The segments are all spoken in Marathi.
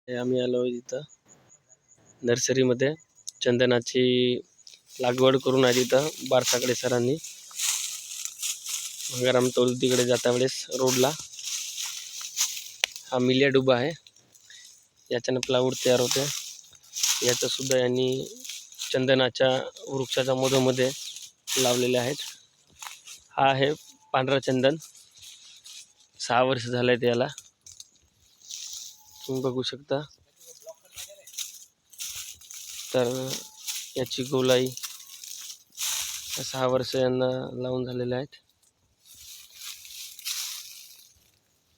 आम्ही आलो इथं नर्सरीमध्ये चंदनाची लागवड करून आली इथं बारसाकडे सरांनी. गंगाराम टोल तिकडे जाता वेळेस रोडला हा मिलिया डुबा आहे. याच्यानं प्लाऊड तयार होते. याचं सुद्धा यांनी चंदनाच्या वृक्षाच्या मधोमध्ये लावलेले आहेत. हा आहे पांढरा चंदन. 6 वर्ष झाले त्याला, तुम्ही बघू शकता. तर याची गोलाई 6 वर्ष यांना लावून झालेले आहेत.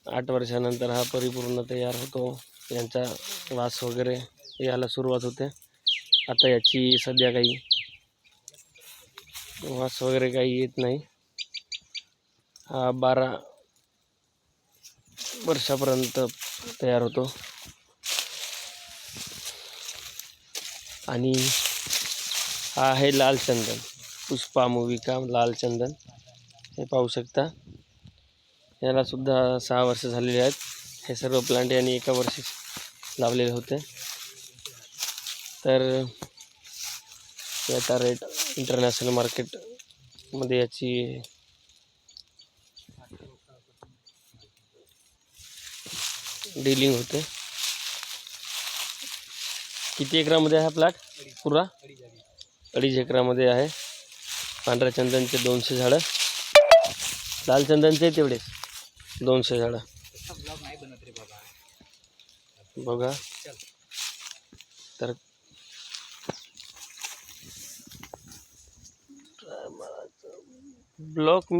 8 वर्षानंतर हा परिपूर्ण तयार होतो. यांचा वास वगैरे यायला सुरुवात होते. आता याची सध्या काही वास वगैरे काही येत नाही. हा 12 वर्षापर्यंत तयार होतो. आणि हा आहे लाल चंदन, पुष्पा मूवी का लाल चंदन, हे पाहू शकता. याला सुद्धा 6 वर्ष झालेले आहेत. हे सर्व प्लांट यांनी एका वर्षी लावलेले होते. तर याचा रेट इंटरनॅशनल मार्केटमध्ये याची डीलिंग होते. किती एकरामध्ये आहे हा प्लॉट? पुरा 2.5 एकरामध्ये आहे. पांढऱ्या चंदनचे 200 झाडं, लाल चंदनचे तेवढेच 200 झाडं. बघा तर ब्लॉक